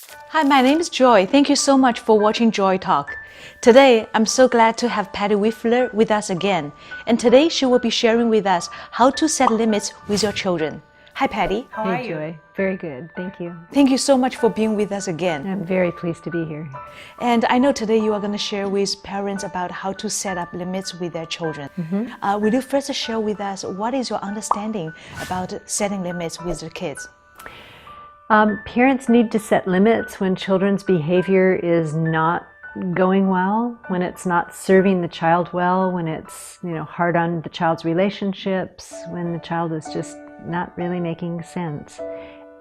Hi, my name is Joy. Thank you so much for watching Joy Talk. Today, I'm so glad to have Patty Wiffler with us again. And today, she will be sharing with us how to set limits with your children. Hi, Patty. How are you? Joy. Very good. Thank you. Thank you so much for being with us again. I'm very pleased to be here. And I know today you are going to share with parents about how to set up limits with their children. Will you first share with us what is your understanding about setting limits with the kids? Parents need to set limits when children's behavior is not going well, when it's not serving the child well, when it's hard on the child's relationships, when the child is just not really making sense.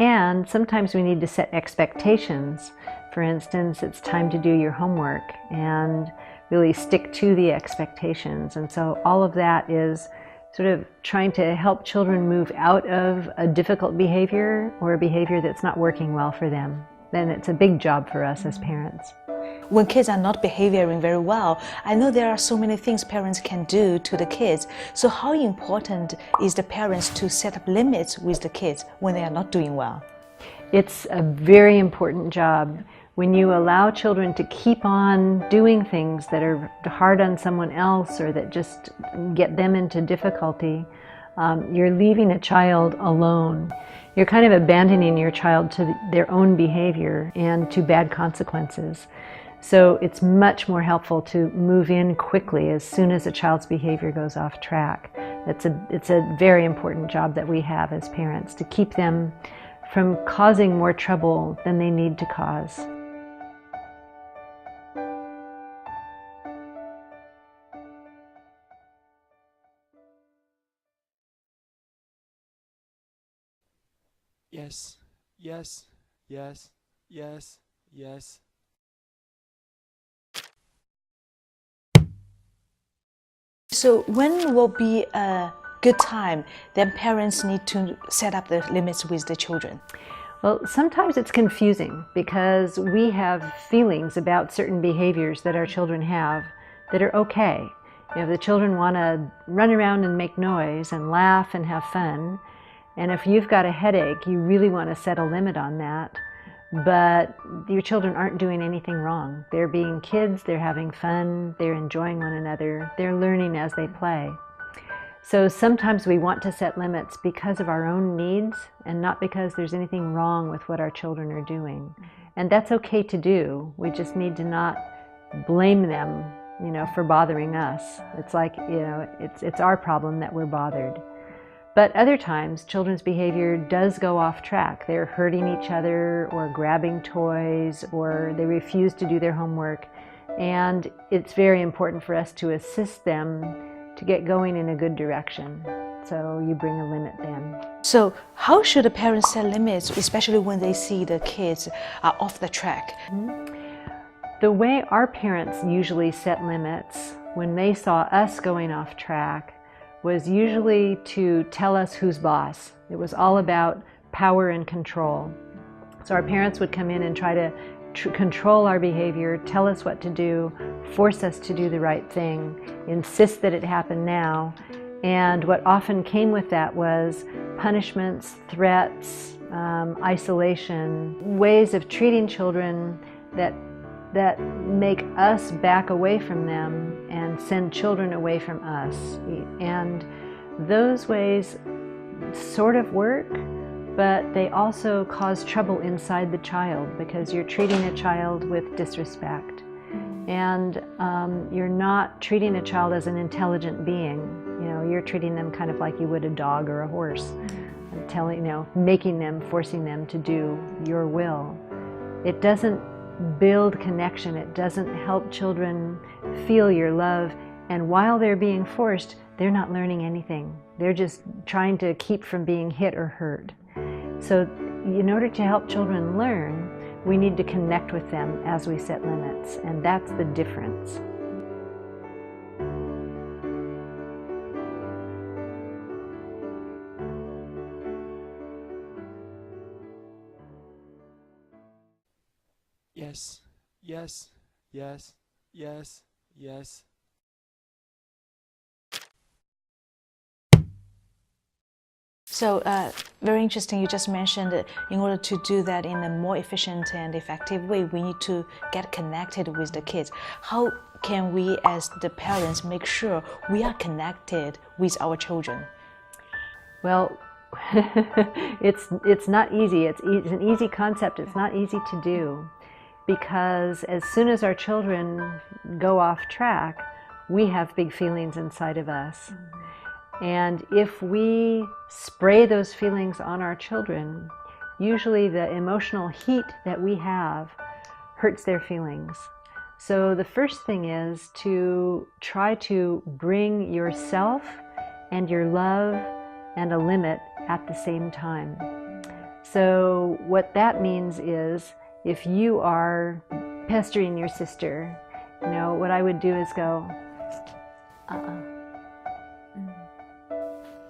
And sometimes we need to set expectations. For instance, it's time to do your homework and really stick to the expectations. And so all of that is sort of trying to help children move out of a difficult behavior or a behavior that's not working well for them. Then it's a big job for us as parents. When kids are not behaving very well, I know there are so many things parents can do to the kids. So how important is the parents to set up limits with the kids when they are not doing well? It's a very important job. When you allow children to keep on doing things that are hard on someone else or that just get them into difficulty, you're leaving a child alone. You're kind of abandoning your child to their own behavior and to bad consequences. So it's much more helpful to move in quickly as soon as a child's behavior goes off track. It's a very important job that we have as parents, to keep them from causing more trouble than they need to cause. Yes, yes, yes, yes, yes. So when will be a good time that parents need to set up the limits with the children? Well, sometimes it's confusing because we have feelings about certain behaviors that our children have that are okay. The children want to run around and make noise and laugh and have fun. And if you've got a headache, you really want to set a limit on that. But your children aren't doing anything wrong. They're being kids, they're having fun, they're enjoying one another, they're learning as they play. So sometimes we want to set limits because of our own needs and not because there's anything wrong with what our children are doing. And that's okay to do. We just need to not blame them, for bothering us. It's like, it's our problem that we're bothered. But other times, children's behavior does go off track. They're hurting each other or grabbing toys, or they refuse to do their homework. And it's very important for us to assist them to get going in a good direction. So you bring a limit then. So how should a parent set limits, especially when they see the kids are off the track? The way our parents usually set limits when they saw us going off track was usually to tell us who's boss. It was all about power and control. So our parents would come in and try to control our behavior, tell us what to do, force us to do the right thing, insist that it happen now. And what often came with that was punishments, threats, isolation, ways of treating children that make us back away from them and send children away from us. And those ways sort of work, but they also cause trouble inside the child because you're treating a child with disrespect. And you're not treating a child as an intelligent being. You're treating them kind of like you would a dog or a horse, and making them, forcing them to do your will. It doesn't build connection. It doesn't help children feel your love. And while they're being forced, they're not learning anything. They're just trying to keep from being hit or hurt. So in order to help children learn, we need to connect with them as we set limits. And that's the difference. Yes, yes, yes, yes, yes. So very interesting. You just mentioned that in order to do that in a more efficient and effective way, we need to get connected with the kids. How can we as the parents make sure we are connected with our children? Well, it's not easy. It's an easy concept. It's not easy to do, because as soon as our children go off track, we have big feelings inside of us. And if we spray those feelings on our children, usually the emotional heat that we have hurts their feelings. So the first thing is to try to bring yourself and your love and a limit at the same time. So what that means is, if you are pestering your sister, what I would do is go,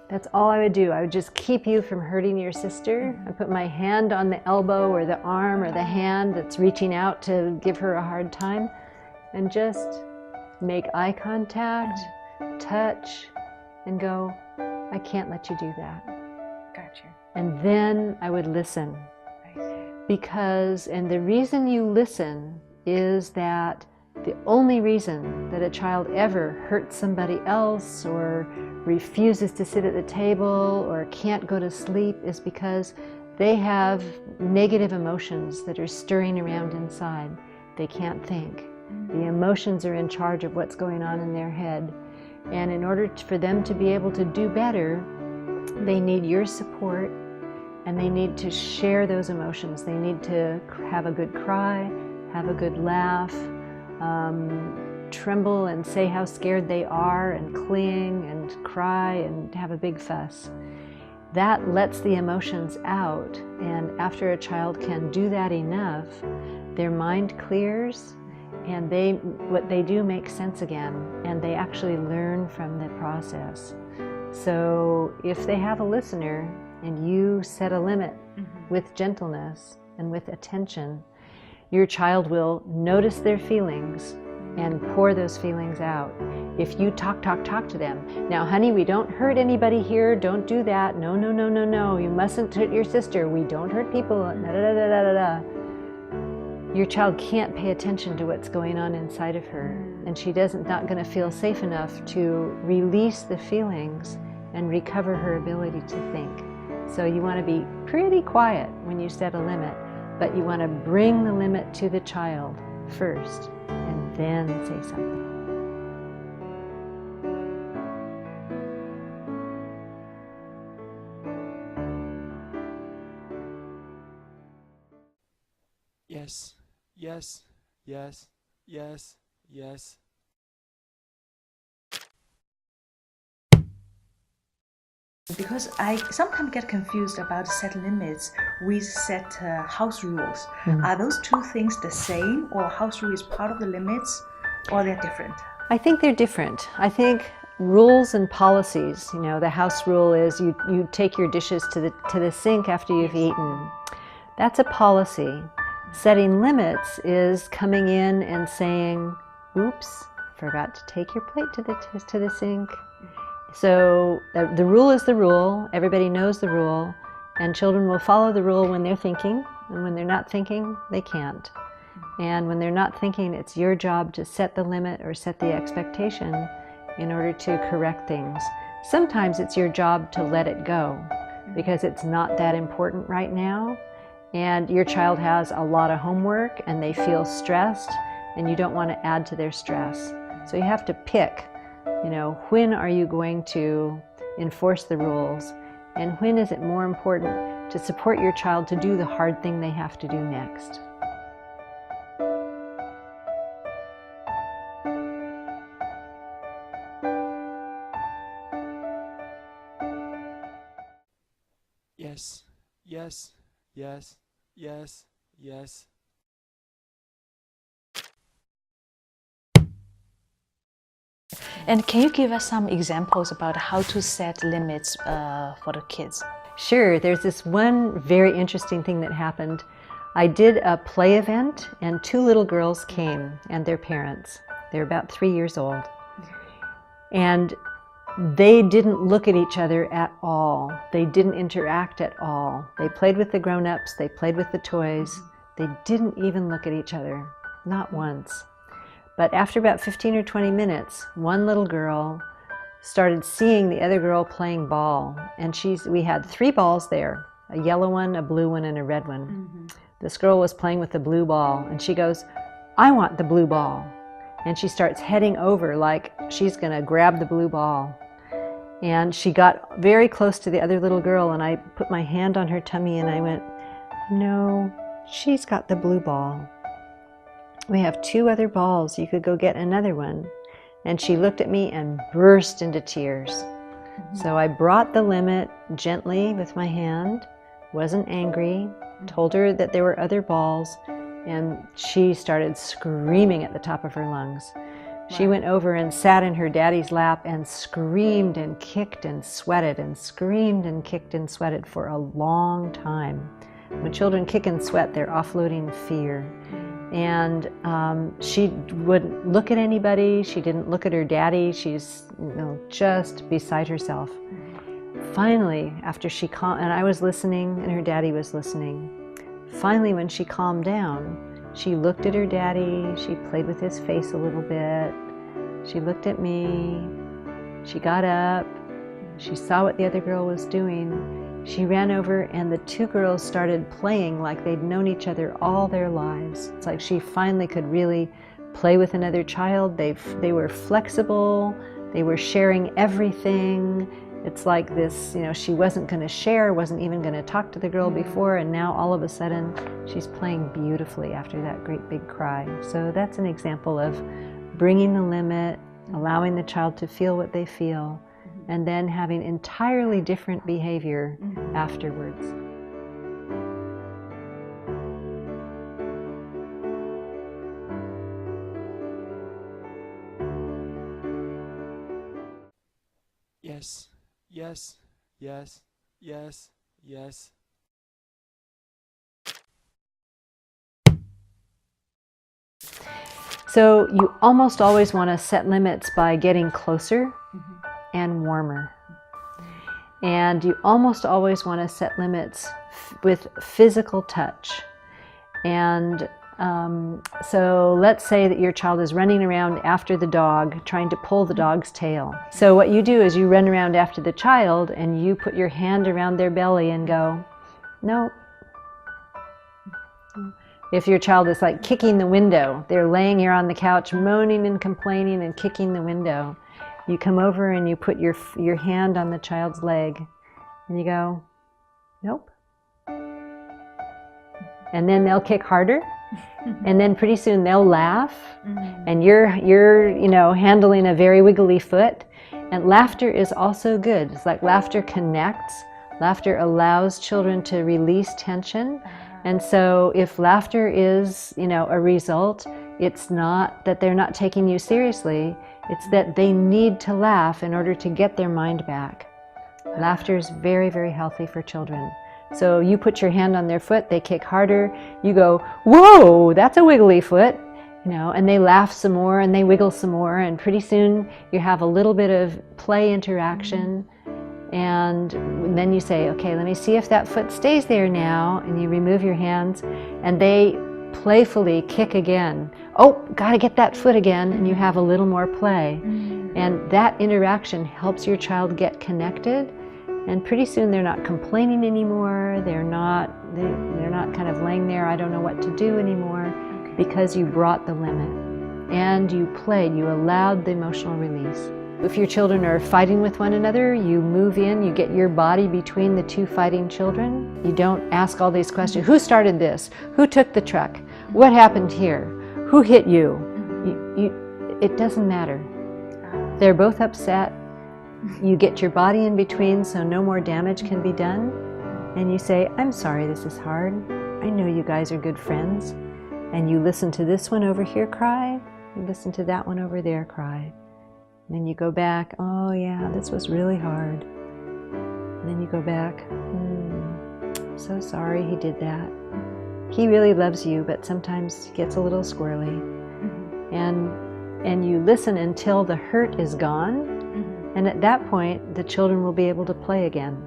That's all I would do. I would just keep you from hurting your sister. I put my hand on the elbow or the arm or the hand that's reaching out to give her a hard time, and just make eye contact, touch, and go, I can't let you do that. Gotcha. And then I would listen. Because, and the reason you listen is that the only reason that a child ever hurts somebody else or refuses to sit at the table or can't go to sleep is because they have negative emotions that are stirring around inside. They can't think. The emotions are in charge of what's going on in their head. And in order for them to be able to do better, they need your support, and they need to share those emotions. They need to have a good cry, have a good laugh, tremble and say how scared they are, and cling and cry and have a big fuss. That lets the emotions out, and after a child can do that enough, their mind clears, and what they do makes sense again, and they actually learn from the process. So if they have a listener and you set a limit with gentleness and with attention, your child will notice their feelings and pour those feelings out. If you talk to them, now honey, we don't hurt anybody here, don't do that, no, no, no, no, no, you mustn't hurt your sister, we don't hurt people, da, da, da, da, da, da. Your child can't pay attention to what's going on inside of her, and she not going to feel safe enough to release the feelings and recover her ability to think. So you want to be pretty quiet when you set a limit, but you want to bring the limit to the child first and then say something. Yes, yes, yes, yes, yes. Because I sometimes get confused about set limits with set house rules. Are those two things the same, or house rule is part of the limits, or they're different? I think they're different. I think rules and policies, the house rule is you take your dishes to the sink after you've eaten. That's a policy. Setting limits is coming in and saying, oops, forgot to take your plate to the sink. So the rule is the rule, everybody knows the rule, and children will follow the rule when they're thinking, and when they're not thinking, they can't. And when they're not thinking, it's your job to set the limit or set the expectation in order to correct things. Sometimes it's your job to let it go because it's not that important right now, and your child has a lot of homework and they feel stressed, and you don't want to add to their stress. So you have to pick. When are you going to enforce the rules, and when is it more important to support your child to do the hard thing they have to do next? Yes, yes, yes, yes, yes. And can you give us some examples about how to set limits for the kids? Sure, there's this one very interesting thing that happened. I did a play event, and 2 little girls came and their parents. They're about 3 years old. And they didn't look at each other at all. They didn't interact at all. They played with the grown-ups, they played with the toys. They didn't even look at each other, not once. But after about 15 or 20 minutes, one little girl started seeing the other girl playing ball. And we had 3 balls there, a yellow one, a blue one, and a red one. This girl was playing with the blue ball, and she goes, "I want the blue ball." And she starts heading over like she's gonna grab the blue ball. And she got very close to the other little girl, and I put my hand on her tummy and I went, "No, she's got the blue ball. We have 2 other balls. You could go get another one." And she looked at me and burst into tears. So I brought the limit gently with my hand, wasn't angry, told her that there were other balls, and she started screaming at the top of her lungs. She went over and sat in her daddy's lap and screamed and kicked and sweated and screamed and kicked and sweated for a long time. When children kick and sweat, they're offloading fear. And she wouldn't look at anybody. She didn't look at her daddy. She's just beside herself. Finally, after she calmed, and I was listening and her daddy was listening. Finally, when she calmed down, she looked at her daddy. She played with his face a little bit. She looked at me. She got up. She saw what the other girl was doing. She ran over, and the 2 girls started playing like they'd known each other all their lives. It's like she finally could really play with another child. They were flexible. They were sharing everything. It's like this, she wasn't going to share, wasn't even going to talk to the girl before, and now all of a sudden she's playing beautifully after that great big cry. So that's an example of bringing the limit, allowing the child to feel what they feel, and then having entirely different behavior afterwards. Yes, yes, yes, yes, yes. So you almost always want to set limits by getting closer and warmer. And you almost always want to set limits with physical touch. And so let's say that your child is running around after the dog, trying to pull the dog's tail. So what you do is you run around after the child and you put your hand around their belly and go, "No." If your child is like kicking the window, they're laying here on the couch moaning and complaining and kicking the window, you come over and you put your hand on the child's leg and you go, "Nope." And then they'll kick harder. And then pretty soon they'll laugh, and you're handling a very wiggly foot. And laughter is also good. It's like laughter connects. Laughter allows children to release tension. And so if laughter is, a result, it's not that they're not taking you seriously. It's that they need to laugh in order to get their mind back. Laughter is very, very healthy for children. So you put your hand on their foot, they kick harder, you go, "Whoa, that's a wiggly foot," and they laugh some more and they wiggle some more, and pretty soon you have a little bit of play interaction, and then you say, "Okay, let me see if that foot stays there now," and you remove your hands, and they playfully kick again. "Oh, gotta get that foot again," and you have a little more play. And that interaction helps your child get connected. And pretty soon they're not complaining anymore. They're not kind of laying there, "I don't know what to do" anymore, because you brought the limit and you played, you allowed the emotional release. If your children are fighting with one another, you move in, you get your body between the 2 fighting children. You don't ask all these questions. Who started this? Who took the truck? What happened here? Who hit you? It doesn't matter. They're both upset. You get your body in between so no more damage can be done. And you say, "I'm sorry this is hard. I know you guys are good friends." And you listen to this one over here cry. You listen to that one over there cry. And then you go back, "Oh yeah, this was really hard." And then you go back, "I'm so sorry he did that. He really loves you, but sometimes he gets a little squirrely." And you listen until the hurt is gone. And at that point, the children will be able to play again,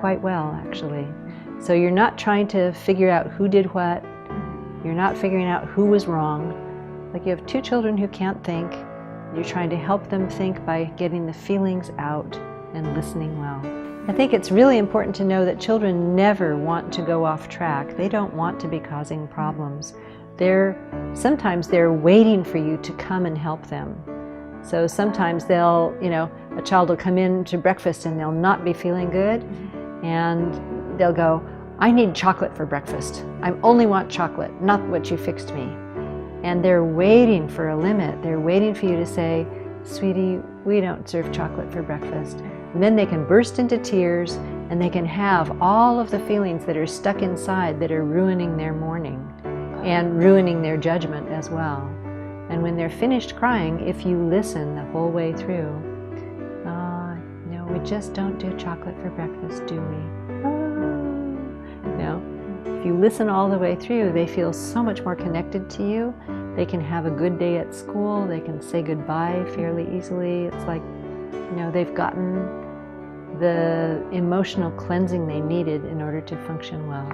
quite well, actually. So you're not trying to figure out who did what. You're not figuring out who was wrong. Like you have two children who can't think. You're trying to help them think by getting the feelings out and listening well. I think it's really important to know that children never want to go off track. They don't want to be causing problems. Sometimes they're waiting for you to come and help them. So sometimes a child will come in to breakfast and they'll not be feeling good, and they'll go, I need chocolate for breakfast. I only want chocolate, not what you fixed me. And they're waiting for a limit. They're waiting for you to say, sweetie, we don't serve chocolate for breakfast. And then they can burst into tears and they can have all of the feelings that are stuck inside that are ruining their morning and ruining their judgment as well. And when they're finished crying, if you listen the whole way through, no, we just don't do chocolate for breakfast, do we? If you listen all the way through, they feel so much more connected to you. They can have a good day at school. They can say goodbye fairly easily. It's like, they've gotten the emotional cleansing they needed in order to function well.